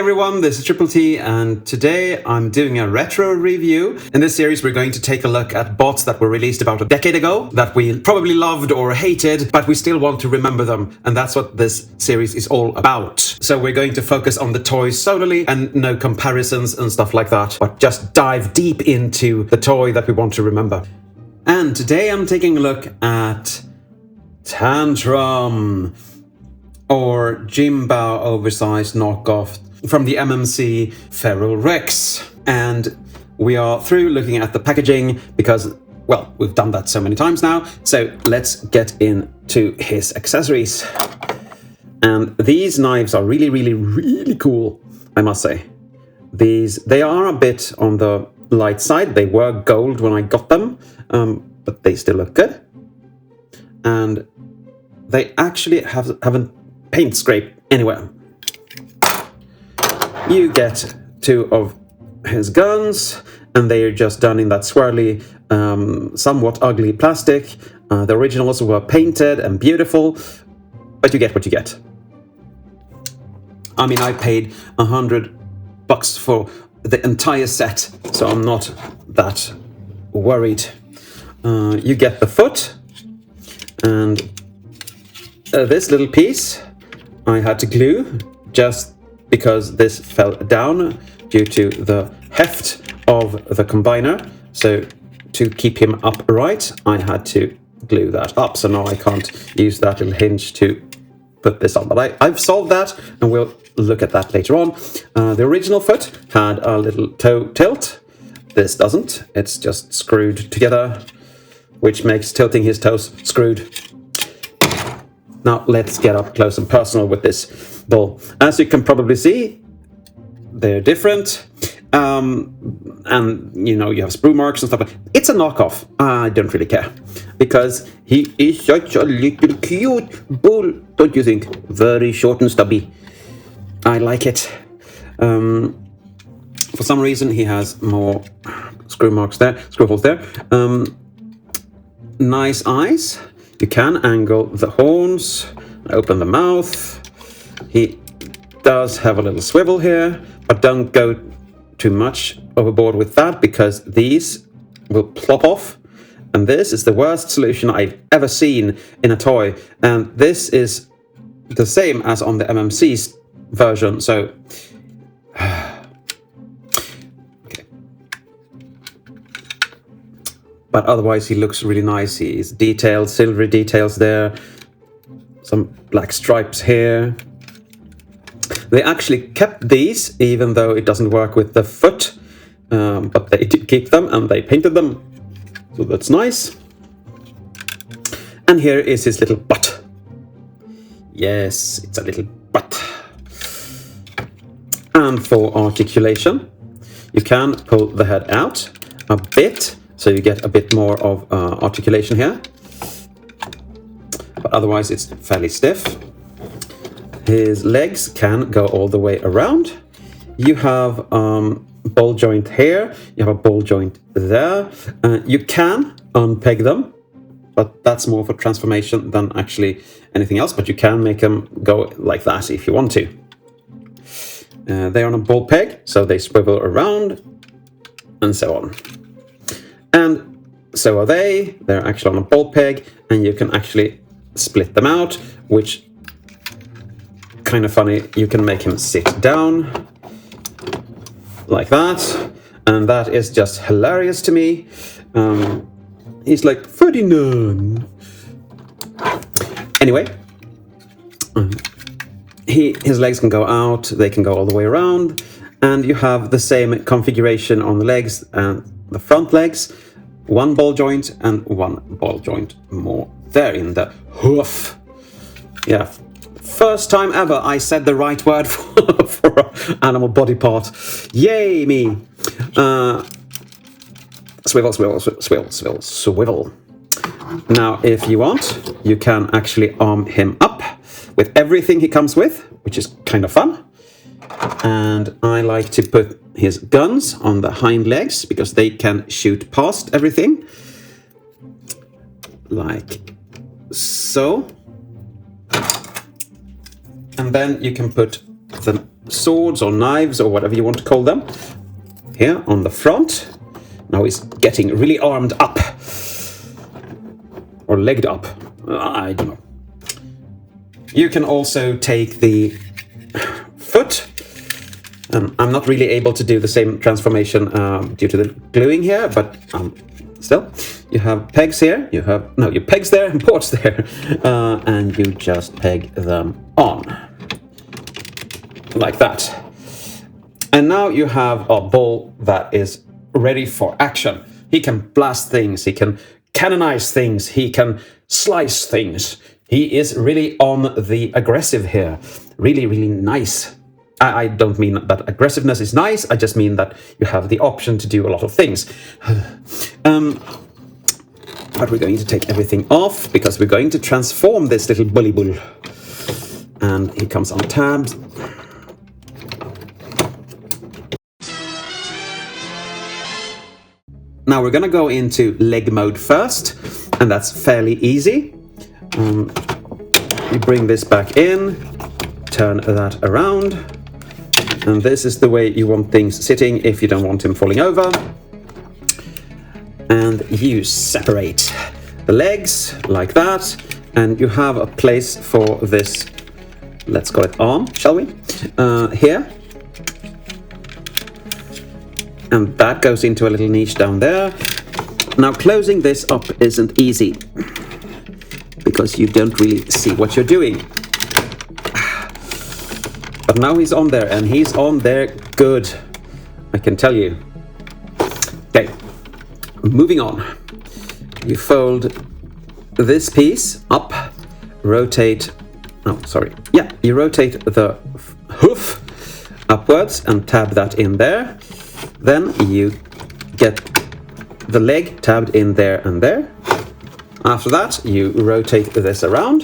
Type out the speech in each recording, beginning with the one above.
everyone, this is Triple T, and today I'm doing a retro review. In this series we're going to take a look at bots that were released about a decade ago, that we probably loved or hated, but we still want to remember them, and that's what this series is all about. So we're going to focus on the toys solely, and no comparisons and stuff like that, but just dive deep into the toy that we want to remember. And today I'm taking a look at Tantrum, or JinBao oversized knockoff from the MMC Feral Rex. And we are through looking at the packaging because, well, we've done that so many times now. So let's get into his accessories. And these knives are really cool, I must say. They are a bit on the light side. They were gold when I got them, but they still look good. And they actually haven't paint scrape anywhere. You get two of his guns, and they are just done in that swirly, somewhat ugly plastic. The originals were painted and beautiful, but you get what you get. I mean, I paid $100 for the entire set, so I'm not that worried. You get the foot, and this little piece I had to glue just because this fell down due to the heft of the combiner. So to keep him upright, I had to glue that up. So now I can't use that little hinge to put this on. But I've solved that, and we'll look at that later on. The original foot had a little toe tilt. This doesn't. It's just screwed together, which makes tilting his toes screwed. Now let's get up close and personal with this bull. As you can probably see, they're different. And you know, you have sprue marks and stuff, but it's a knockoff. I don't really care, because he is such a little cute bull, don't you think? Very short and stubby. I like it. For some reason he has more screw marks there, screw holes there. Nice eyes. You can angle the horns, open the mouth. He does have a little swivel here, but don't go too much overboard with that, because these will plop off. And this is the worst solution I've ever seen in a toy. And this is the same as on the MMC's version, so... okay. But otherwise he looks really nice. He's detailed, silvery details there. Some black stripes here. They actually kept these, even though it doesn't work with the foot. But they did keep them, and they painted them. So that's nice. And here is his little butt. Yes, it's a little butt. And for articulation, you can pull the head out a bit, so you get a bit more of articulation here. But otherwise it's fairly stiff. His legs can go all the way around. You have ball joint here, you have a ball joint there. You can unpeg them, but that's more for transformation than actually anything else. But you can make them go like that if you want to. They're on a ball peg, so they swivel around, and so on. And so are they. They're actually on a ball peg, and you can actually split them out, which kind of funny. You can make him sit down like that, and that is just hilarious to me. He's like Ferdinand. Anyway, his legs can go out, they can go all the way around, and you have the same configuration on the legs and the front legs. One ball joint and one ball joint more there in the hoof. Yeah, first time ever I said the right word for an animal body part. Yay me! Swivel, swivel, swivel, swivel, swivel. Now, if you want, you can actually arm him up with everything he comes with, which is kind of fun. And I like to put his guns on the hind legs, because they can shoot past everything. Like so. And then you can put the swords or knives or whatever you want to call them. Here on the front. Now he's getting really armed up. Or legged up. I don't know. You can also take the foot. I'm not really able to do the same transformation due to the gluing here, but still. You have pegs here. You pegs there and ports there. And you just peg them on. Like that. And now you have a ball that is ready for action. He can blast things. He can canonize things. He can slice things. He is really on the aggressive here. Really, really nice. I don't mean that aggressiveness is nice. I just mean that you have the option to do a lot of things. But we're going to take everything off because we're going to transform this little bully bull. And he comes on tabs. Now we're going to go into leg mode first, and that's fairly easy. You bring this back in, turn that around, and this is the way you want things sitting if you don't want him falling over. And you separate the legs like that, and you have a place for this, let's call it arm, shall we? Here. And that goes into a little niche down there. Now closing this up isn't easy because you don't really see what you're doing. But now he's on there, and he's on there good, I can tell you. Okay, moving on. You fold this piece up, rotate, you rotate the hoof upwards and tab that in there. Then you get the leg tabbed in there and there. After that, you rotate this around.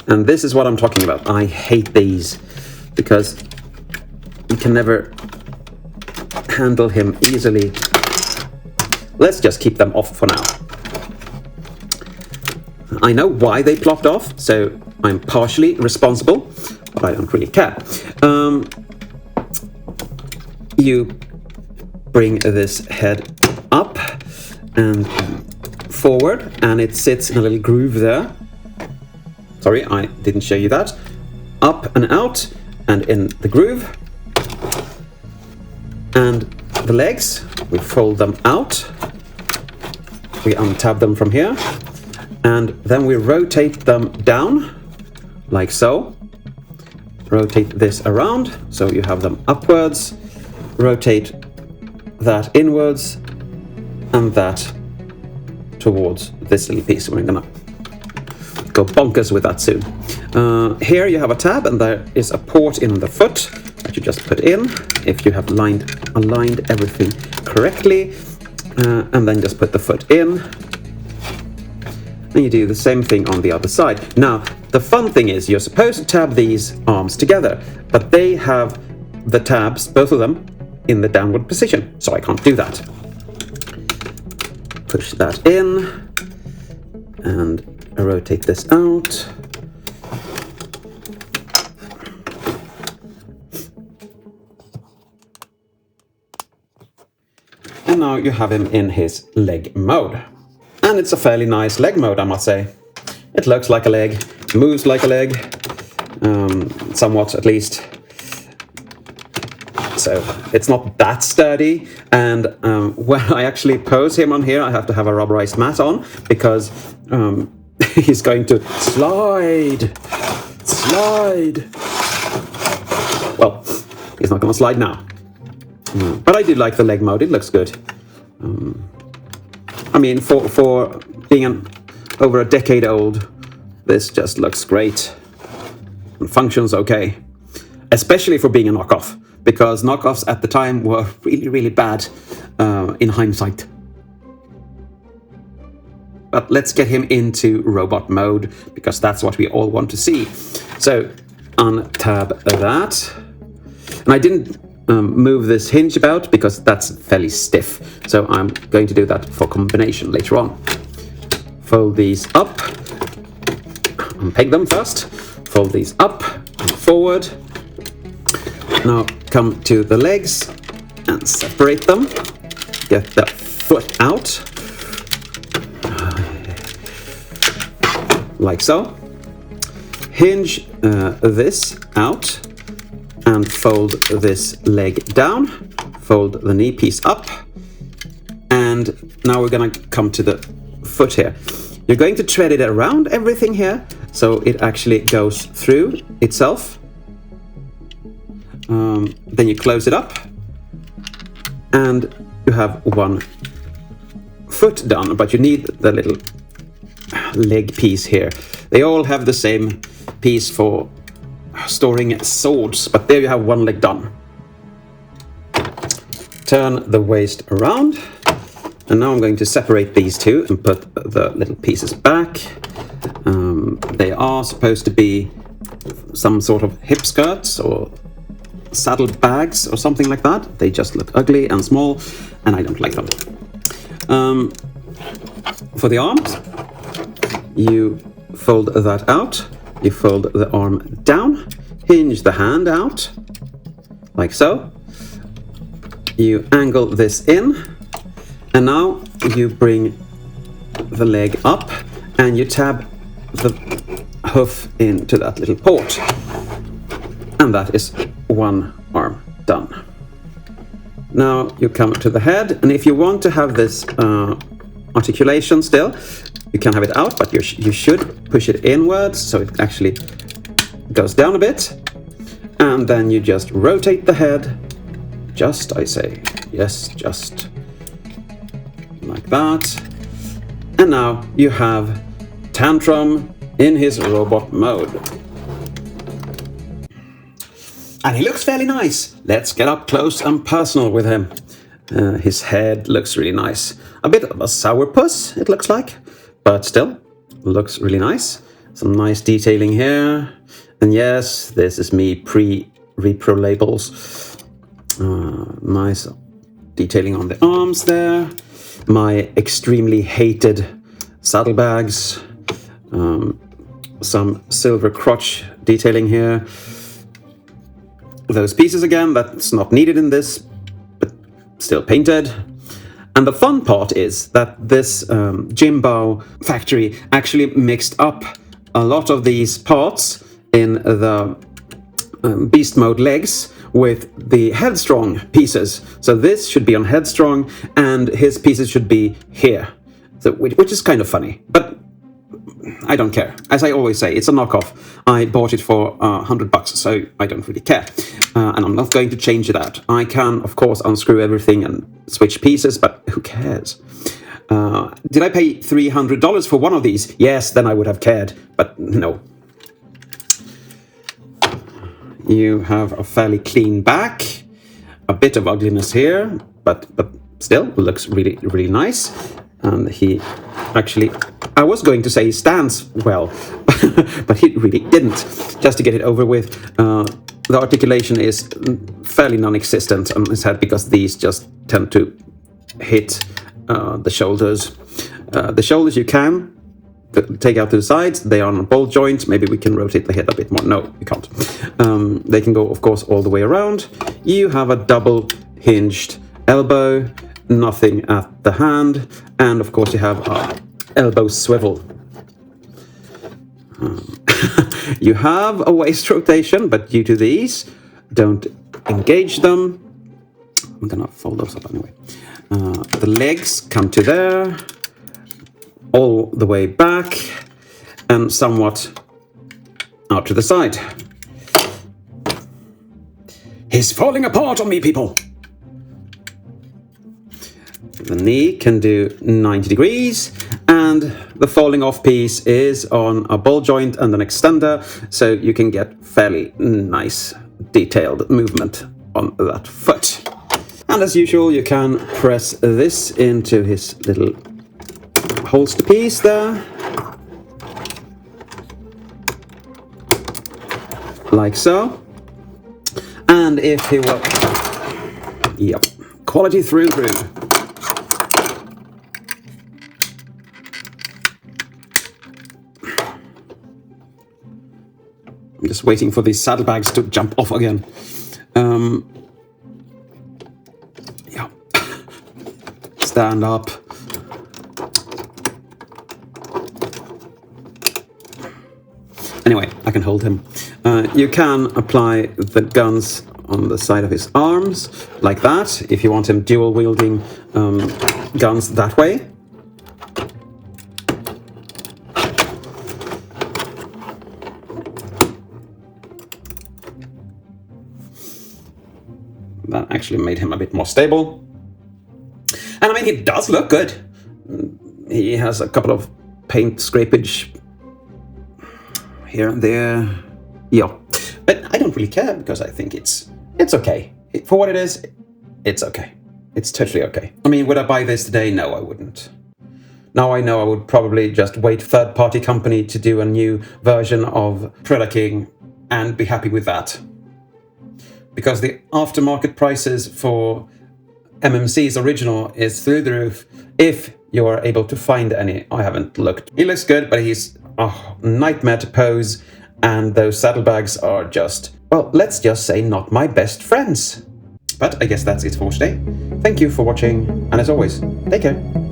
And this is what I'm talking about. I hate these because you can never handle him easily. Let's just keep them off for now. I know why they plopped off, so I'm partially responsible, but I don't really care. You bring this head up and forward, and it sits in a little groove there. Sorry, I didn't show you that. Up and out, and in the groove. And the legs, we fold them out. We untab them from here. And then we rotate them down, like so. Rotate this around, so you have them upwards. Rotate that inwards, and that towards this little piece. We're gonna go bonkers with that soon. Here you have a tab, and there is a port in the foot that you just put in if you have aligned everything correctly, and then just put the foot in. And you do the same thing on the other side. Now, the fun thing is you're supposed to tab these arms together, but they have the tabs, both of them, in the downward position, so I can't do that. Push that in and rotate this out. And now you have him in his leg mode. And it's a fairly nice leg mode, I must say. It looks like a leg, moves like a leg, somewhat at least. So it's not that sturdy, and when I actually pose him on here, I have to have a rubberized mat on because he's going to slide. Well, he's not going to slide now. But I do like the leg mode, it looks good. I mean, for being over a decade old, this just looks great and functions okay. Especially for being a knockoff, because knockoffs at the time were really, really bad in hindsight. But let's get him into robot mode, because that's what we all want to see. So, untab that. And I didn't move this hinge about because that's fairly stiff. So I'm going to do that for combination later on. Fold these up. Unpeg them first. fold these up and forward. Now come to the legs and separate them. Get the foot out. Like so. Hinge this out and fold this leg down. Fold the knee piece up. And now we're going to come to the foot here. You're going to thread it around everything here so it actually goes through itself. Then you close it up and you have one foot done, but you need the little leg piece here. They all have the same piece for storing swords, but there you have one leg done. Turn the waist around, and now I'm going to separate these two and put the little pieces back. They are supposed to be some sort of hip skirts or saddle bags or something like that. They just look ugly and small, and I don't like them. For the arms, you fold that out. You fold the arm down, hinge the hand out, like so. You angle this in, and now you bring the leg up and you tab the hoof into that little port. And that is one arm done. Now you come to the head, and if you want to have this articulation still, you can have it out, but you should push it inwards so it actually goes down a bit. And then you just rotate the head. Just, I say, yes, just like that. And now you have Tantrum in his robot mode. And he looks fairly nice. Let's get up close and personal with him. His head looks really nice. A bit of a sourpuss, it looks like, but still looks really nice. Some nice detailing here. And yes, this is me pre-repro labels. Nice detailing on the arms there. My extremely hated saddlebags. Some silver crotch detailing here. Those pieces again, that's not needed in this, but still painted. And the fun part is that this JinBao factory actually mixed up a lot of these parts in the beast mode legs with the headstrong pieces. So this should be on headstrong and his pieces should be here, so which is kind of funny, but I don't care. As I always say, it's a knockoff. I bought it for $100, so I don't really care. And I'm not going to change it out. I can, of course, unscrew everything and switch pieces, but who cares? Did I pay $300 for one of these? Yes, then I would have cared, but no. You have a fairly clean back, a bit of ugliness here, but still looks really, really nice. And he actually, I was going to say he stands well, but he really didn't. Just to get it over with, the articulation is fairly non-existent on his head because these just tend to hit the shoulders. The shoulders you can take out to the sides. They are on a ball joint. Maybe we can rotate the head a bit more. No, you can't. They can go, of course, all the way around. You have a double hinged elbow, nothing at the hand, and of course you have a elbow swivel. You have a waist rotation, but due to these, don't engage them. I'm gonna fold those up anyway. The legs come to there, all the way back, and somewhat out to the side. He's falling apart on me, people! The knee can do 90 degrees, and the falling off piece is on a ball joint and an extender, so you can get fairly nice detailed movement on that foot. And as usual, you can press this into his little holster piece there, like so. And if he were, yep, quality through. just waiting for these saddlebags to jump off again. Yeah. Stand up. Anyway, I can hold him. You can apply the guns on the side of his arms, like that, if you want him dual-wielding guns that way. That actually made him a bit more stable. And I mean, he does look good. He has a couple of paint scrapage here and there. Yeah. But I don't really care, because I think it's okay. For what it is, it's okay. It's totally okay. I mean, would I buy this today? No, I wouldn't. Now I know I would probably just wait third-party company to do a new version of Predaking and be happy with that. Because the aftermarket prices for MMC's original is through the roof, if you are able to find any. I haven't looked. He looks good, but he's a nightmare to pose, and those saddlebags are just, well, let's just say not my best friends. But I guess that's it for today. Thank you for watching, and as always, take care.